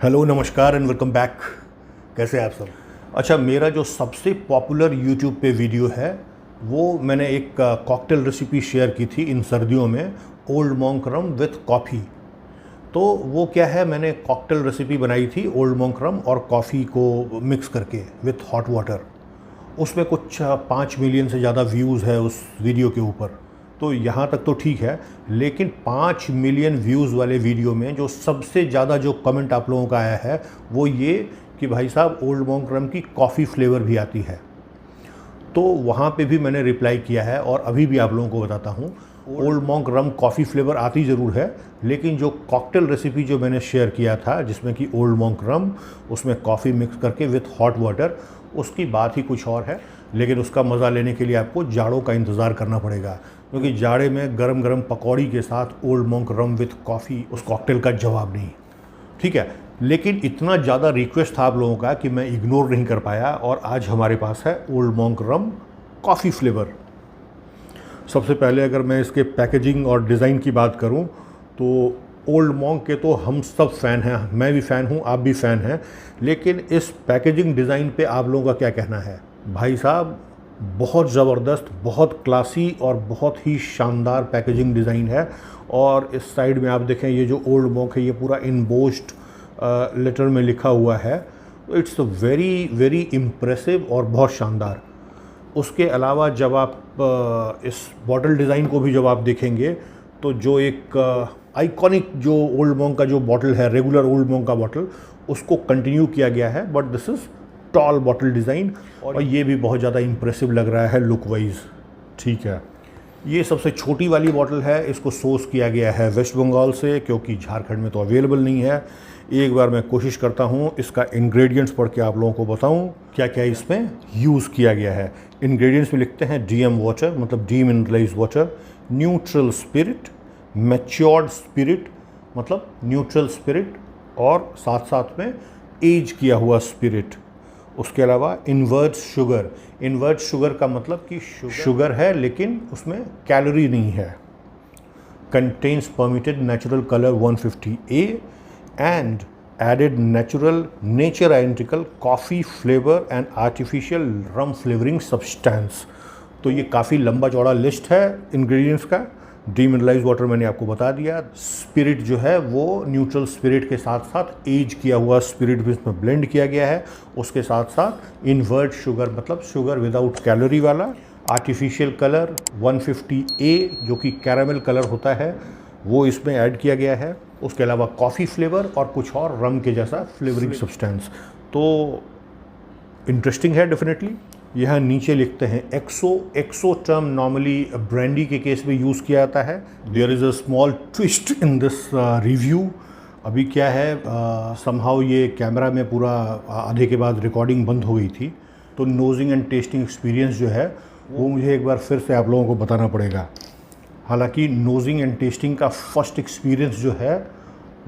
Hello, नमस्कार and welcome back. कैसे हैं आप सब? अच्छा, मेरा जो सबसे पॉपुलर यूट्यूब पे वीडियो है वो मैंने एक कॉकटेल रेसिपी शेयर की थी इन सर्दियों में, old monk rum with coffee. तो वो क्या है, मैंने कॉकटेल रेसिपी बनाई थी ओल्ड मॉन्क रम और कॉफ़ी को मिक्स करके विथ हॉट वाटर। उसमें कुछ 5 मिलियन से ज़्यादा व्यूज़ है उस वीडियो के ऊपर। तो यहाँ तक तो ठीक है, लेकिन 5 मिलियन व्यूज़ वाले वीडियो में जो सबसे ज़्यादा जो कमेंट आप लोगों का आया है वो ये कि भाई साहब ओल्ड मॉन्क रम की कॉफ़ी फ्लेवर भी आती है। तो वहाँ पे भी मैंने रिप्लाई किया है और अभी भी आप लोगों को बताता हूँ, ओल्ड मॉन्क रम कॉफ़ी फ्लेवर आती ज़रूर है, लेकिन जो कॉकटेल रेसिपी जो मैंने शेयर किया था जिसमें कि ओल्ड मॉन्क रम उसमें कॉफ़ी मिक्स करके विथ हॉट वाटर, उसकी बात ही कुछ और है। लेकिन उसका मज़ा लेने के लिए आपको जाड़ों का इंतज़ार करना पड़ेगा, क्योंकि जाड़े में गरम गरम पकौड़ी के साथ old monk rum with coffee उस कॉकटेल का जवाब नहीं। ठीक है, लेकिन इतना ज़्यादा रिक्वेस्ट था आप लोगों का कि मैं इग्नोर नहीं कर पाया और आज हमारे पास है ओल्ड मॉन्क रम कॉफ़ी फ्लेवर। सबसे पहले अगर मैं इसके पैकेजिंग और डिज़ाइन की बात करूं तो ओल्ड मॉन्क के तो हम सब फ़ैन हैं, मैं भी फ़ैन हूं, आप भी फ़ैन हैं, लेकिन इस पैकेजिंग डिज़ाइन पे आप लोगों का क्या कहना है? भाई साहब, बहुत ज़बरदस्त, बहुत क्लासी और बहुत ही शानदार पैकेजिंग डिज़ाइन है। और इस साइड में आप देखें, ये जो ओल्ड मॉन्क है ये पूरा इम्बोस्ड लेटर में लिखा हुआ है। तो इट्स वेरी वेरी इम्प्रेसिव और बहुत शानदार। उसके अलावा जब आप इस बॉटल डिज़ाइन को भी जब आप देखेंगे तो जो एक आइकॉनिक जो ओल्ड मॉन्क का जो बॉटल है, रेगुलर ओल्ड मॉन्क का बॉटल, उसको कंटिन्यू किया गया है, but this is tall bottle design और ये भी बहुत ज़्यादा इम्प्रेसिव लग रहा है लुक वाइज। ठीक है, ये सबसे छोटी वाली बॉटल है, इसको सोर्स किया गया है वेस्ट बंगाल से, क्योंकि झारखंड में तो अवेलेबल नहीं है। एक बार मैं कोशिश करता हूँ इसका इंग्रेडिएंट्स पढ़ के आप लोगों को बताऊँ क्या क्या इसमें यूज़ किया गया है। इंग्रेडिएंट्स में लिखते हैं डीएम वाटर, मतलब demineralised water, neutral spirit, matured spirit मतलब न्यूट्रल स्पिरिट, और साथ साथ में एज किया हुआ स्पिरिट। उसके अलावा इन्वर्ट शुगर, इन्वर्ट शुगर का मतलब कि शुगर है लेकिन उसमें कैलोरी नहीं है। Contains permitted natural colour 150A and added nature identical coffee flavour and artificial rum flavouring substance. तो ये काफ़ी लंबा चौड़ा लिस्ट है इंग्रेडिएंट्स का। डीमिनरलाइज्ड वाटर मैंने आपको बता दिया। स्पिरिट जो है वो न्यूट्रल स्पिरिट के साथ साथ एज किया हुआ स्पिरिट भी इसमें ब्लेंड किया गया है। उसके साथ साथ इन्वर्ट शुगर मतलब शुगर विदाउट कैलोरी वाला। आर्टिफिशियल कलर 150A जो कि कैरामल कलर होता है वो इसमें ऐड किया गया है। उसके अलावा कॉफ़ी फ्लेवर और कुछ और रम के जैसा फ्लेवरिंग सब्सटेंस। तो इंटरेस्टिंग है डेफिनेटली। यहाँ नीचे लिखते हैं एक्सो टर्म नॉर्मली ब्रांडी के केस में यूज़ किया जाता है। There is a small twist in this review. अभी क्या है, समहाउ ये कैमरा में पूरा आधे के बाद रिकॉर्डिंग बंद हो गई थी, तो नोजिंग एंड टेस्टिंग एक्सपीरियंस जो है वो मुझे एक बार फिर से आप लोगों को बताना पड़ेगा। हालांकि नोजिंग एंड टेस्टिंग का फर्स्ट एक्सपीरियंस जो है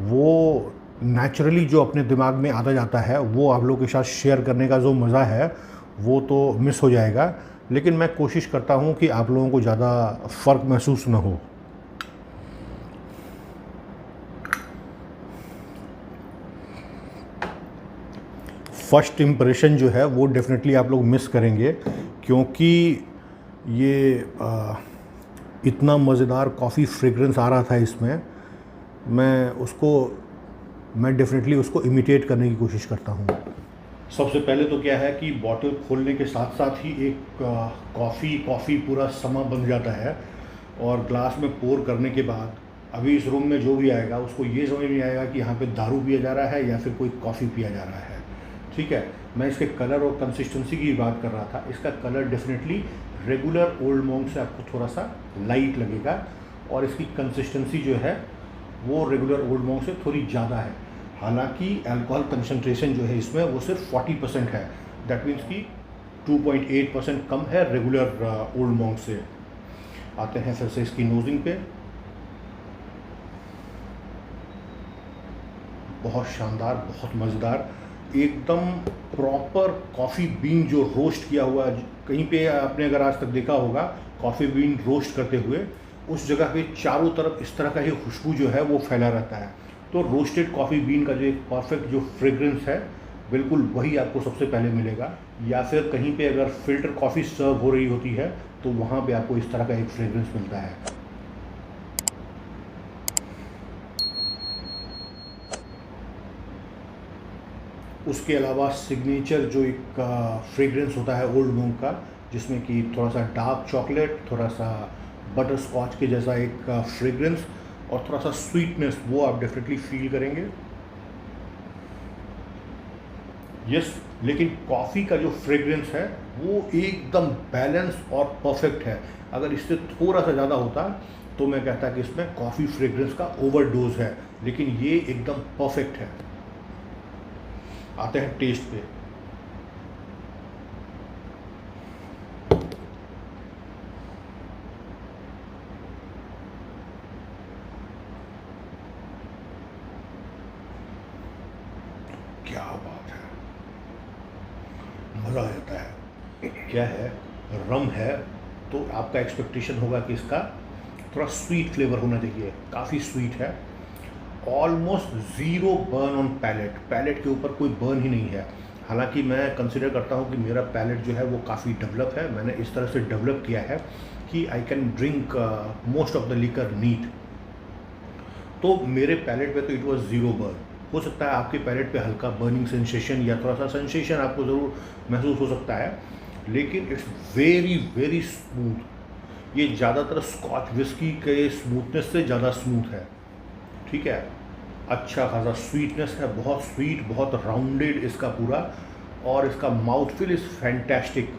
वो नेचुरली जो अपने दिमाग में आता जाता है वो आप लोगों के साथ शेयर करने का जो मज़ा है वो तो मिस हो जाएगा, लेकिन मैं कोशिश करता हूँ कि आप लोगों को ज़्यादा फ़र्क महसूस ना हो। फर्स्ट इम्प्रेशन जो है वो डेफिनेटली आप लोग मिस करेंगे, क्योंकि ये इतना मज़ेदार कॉफ़ी फ्रेग्रेंस आ रहा था इसमें। मैं डेफिनेटली उसको इमिटेट करने की कोशिश करता हूँ। सबसे पहले तो क्या है कि बॉटल खोलने के साथ साथ ही एक कॉफ़ी पूरा समा बन जाता है, और ग्लास में पोर करने के बाद अभी इस रूम में जो भी आएगा उसको ये समझ नहीं आएगा कि यहाँ पे दारू पिया जा रहा है या फिर कोई कॉफ़ी पिया जा रहा है। ठीक है, मैं इसके कलर और कंसिस्टेंसी की बात कर रहा था। इसका colour definitely regular Old monk से आपको थोड़ा सा लाइट लगेगा, और इसकी कंसिस्टेंसी जो है वो रेगुलर ओल्ड मॉन्क से थोड़ी ज़्यादा है। हालांकि अल्कोहल कंसंट्रेशन जो है इसमें वो सिर्फ 40% है। दैट मीन्स कि 2.8% कम है रेगुलर ओल्ड मॉन्क से। आते हैं फिर से इसकी नोजिंग पे। बहुत शानदार, बहुत मज़ेदार, एकदम प्रॉपर कॉफ़ी बीन जो रोस्ट किया हुआ। कहीं पे आपने अगर आज तक देखा होगा कॉफ़ी बीन रोस्ट करते हुए, उस जगह पे चारों तरफ इस तरह का ही खुशबू जो है वो फैला रहता है। तो रोस्टेड कॉफ़ी बीन का जो एक परफेक्ट जो फ्रेग्रेंस है बिल्कुल वही आपको सबसे पहले मिलेगा। या फिर कहीं पे अगर फ़िल्टर कॉफ़ी सर्व हो रही होती है तो वहाँ पे आपको इस तरह का एक फ्रेग्रेंस मिलता है। उसके अलावा सिग्नेचर जो एक फ्रेग्रेंस होता है ओल्ड मोंक का, जिसमें कि थोड़ा सा डार्क चॉकलेट, थोड़ा सा बटर स्कॉच के जैसा एक फ्रेग्रेंस और थोड़ा सा स्वीटनेस, वो आप डेफिनेटली फील करेंगे। यस, लेकिन कॉफ़ी का जो फ्रेग्रेंस है वो एकदम बैलेंस और परफेक्ट है। अगर इससे थोड़ा सा ज़्यादा होता तो मैं कहता कि इसमें कॉफ़ी फ्रेग्रेंस का ओवरडोज है, लेकिन ये एकदम परफेक्ट है। आते हैं टेस्ट पे। क्या बात है, मज़ा आ जाता है। क्या है, रम है तो आपका एक्सपेक्टेशन होगा कि इसका थोड़ा स्वीट फ्लेवर होना चाहिए। काफ़ी स्वीट है, almost zero burn on palate. Palate के ऊपर कोई बर्न ही नहीं है। हालांकि मैं कंसिडर करता हूँ कि मेरा पैलेट जो है वो काफ़ी डेवलप है। मैंने इस तरह से डेवलप किया है कि I can drink most of the liquor neat. तो मेरे पैलेट पे तो इट वाज ज़ीरो बर्न। हो सकता है आपके पैलेट पे हल्का बर्निंग सेंसेशन या थोड़ा सा सेंसेशन आपको ज़रूर महसूस हो सकता है, लेकिन इट्स वेरी वेरी स्मूथ। ये ज़्यादातर स्कॉच विस्की के स्मूथनेस से ज़्यादा स्मूथ है। ठीक है, अच्छा खासा स्वीटनेस है, बहुत स्वीट, बहुत राउंडेड इसका पूरा, और इसका mouth feel is fantastic.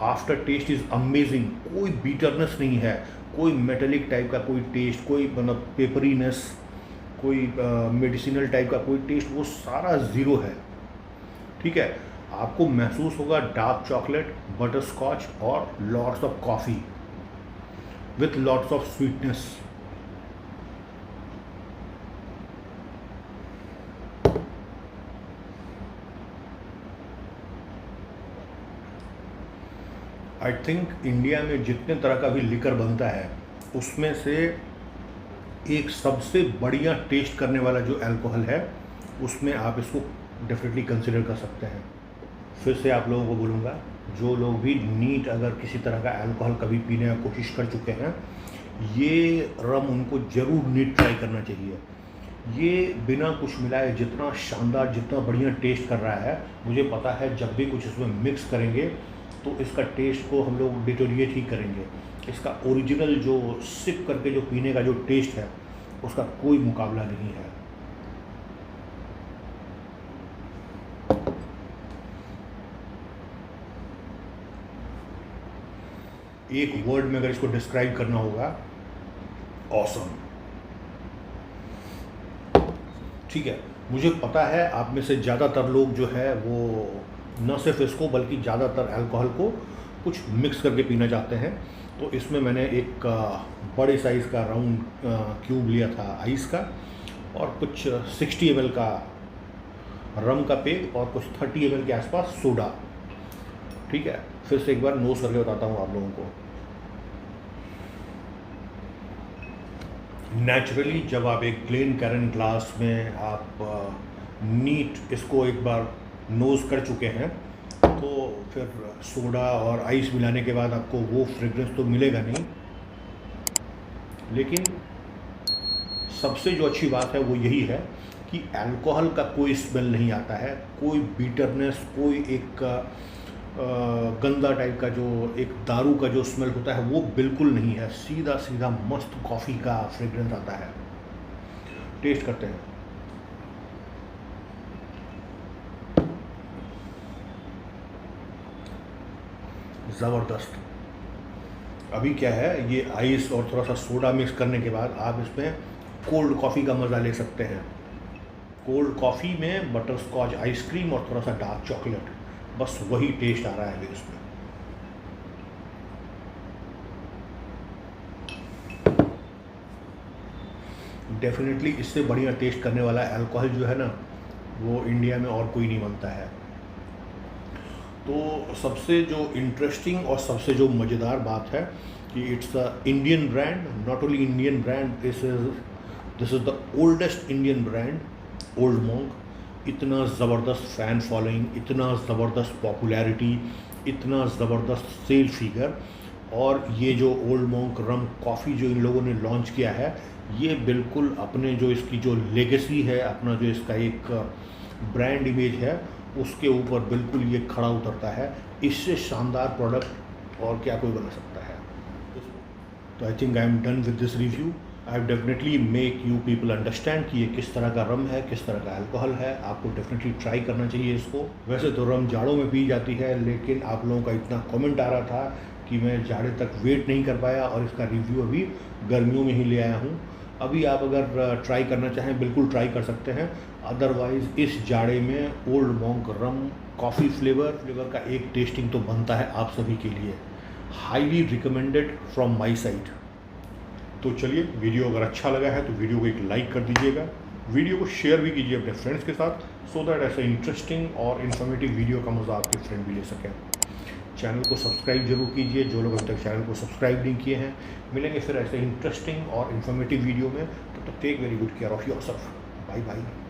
After taste is amazing. कोई बीटरनेस नहीं है, कोई मेटेलिक टाइप का कोई टेस्ट, कोई मतलब पेपरीनेस, कोई मेडिसिनल टाइप का कोई टेस्ट, वो सारा ज़ीरो है। ठीक है, आपको महसूस होगा डार्क चॉकलेट, बटर स्कॉच और lots of coffee with lots of sweetness. I think India में जितने तरह का भी लिकर बनता है उसमें से एक सबसे बढ़िया टेस्ट करने वाला जो अल्कोहल है उसमें आप इसको डेफिनेटली कंसिडर कर सकते हैं। फिर से आप लोगों को बोलूँगा, जो लोग भी नीट अगर किसी तरह का अल्कोहल कभी पीने की कोशिश कर चुके हैं, ये रम उनको ज़रूर नीट ट्राई करना चाहिए। ये बिना कुछ मिलाए जितना शानदार, जितना बढ़िया टेस्ट कर रहा है, मुझे पता है जब भी कुछ इसमें मिक्स करेंगे तो इसका टेस्ट को हम लोग डिटोरिएट ही करेंगे। इसका ओरिजिनल जो सिप करके जो पीने का जो टेस्ट है उसका कोई मुकाबला नहीं है। एक वर्ड में अगर इसको डिस्क्राइब करना होगा, ऑसम। ठीक है, मुझे पता है आप में से ज़्यादातर लोग जो है वो न सिर्फ इसको बल्कि ज़्यादातर अल्कोहल को कुछ मिक्स करके पीना चाहते हैं। तो इसमें मैंने एक बड़े साइज़ का राउंड क्यूब लिया था आइस का, और कुछ 60 ml का रम का पेग और कुछ 30 ml के आसपास सोडा। ठीक है, फिर से एक बार नोज करके बताता हूँ आप लोगों को। नेचुरली जब आप एक ग्लेनकैरन ग्लास में आप नीट इसको एक बार नोज कर चुके हैं तो फिर सोडा और आइस मिलाने के बाद आपको वो फ्रेग्रेंस तो मिलेगा नहीं, लेकिन सबसे जो अच्छी बात है वो यही है कि अल्कोहल का कोई स्मेल नहीं आता है, कोई बीटरनेस, कोई एक गंदा टाइप का जो एक दारू का जो स्मेल होता है वो बिल्कुल नहीं है। सीधा सीधा मस्त कॉफ़ी का फ्रेग्रेंस आता है। टेस्ट करते हैं। ज़बरदस्त। अभी क्या है, ये आइस और थोड़ा सा सोडा मिक्स करने के बाद आप इसमें कोल्ड कॉफ़ी का मज़ा ले सकते हैं। कोल्ड कॉफ़ी में बटर स्कॉच आइसक्रीम और थोड़ा सा डार्क चॉकलेट, बस वही टेस्ट आ रहा है अभी इसमें। डेफिनेटली इससे बढ़िया टेस्ट करने वाला अल्कोहल जो है ना, वो इंडिया में और कोई नहीं बनता है। तो सबसे जो इंटरेस्टिंग और सबसे जो मज़ेदार बात है कि it's a Indian brand, not only Indian brand, this is this is the oldest Indian brand old monk. इतना ज़बरदस्त फ़ैन फॉलोइंग, इतना ज़बरदस्त पॉपुलैरिटी, इतना ज़बरदस्त सेल फिगर। और ये जो ओल्ड मॉन्क रम कॉफ़ी जो इन लोगों ने लॉन्च किया है, ये बिल्कुल अपने जो इसकी जो लेगेसी है, अपना जो इसका एक ब्रांड इमेज है, उसके ऊपर बिल्कुल ये खड़ा उतरता है। इससे शानदार प्रोडक्ट और क्या कोई बना सकता है। तो I think I am done with this review. I definitely make you people understand कि ये किस तरह का रम है, किस तरह का अल्कोहल है। आपको डेफिनेटली ट्राई करना चाहिए इसको। वैसे तो रम जाड़ों में पी जाती है, लेकिन आप लोगों का इतना कमेंट आ रहा था कि मैं जाड़े तक वेट नहीं कर पाया और इसका रिव्यू अभी गर्मियों में ही ले आया हूँ। अभी आप अगर ट्राई करना चाहें बिल्कुल ट्राई कर सकते हैं। अदरवाइज़ इस जाड़े में ओल्ड मॉन्क रम कॉफ़ी फ्लेवर का एक टेस्टिंग तो बनता है आप सभी के लिए। Highly recommended from my side. तो चलिए, वीडियो अगर अच्छा लगा है तो वीडियो को एक लाइक कर दीजिएगा, वीडियो को शेयर भी कीजिए अपने फ्रेंड्स के साथ, सो दैट ऐसा इंटरेस्टिंग और इन्फॉर्मेटिव वीडियो का मज़ा आपके फ्रेंड भी ले सकें। चैनल को सब्सक्राइब जरूर कीजिए जो लोग अभी तक चैनल को सब्सक्राइब नहीं किए हैं। मिलेंगे फिर ऐसे इंटरेस्टिंग और इन्फॉर्मेटिव वीडियो में। तब तक take very good care of yourself. Bye bye.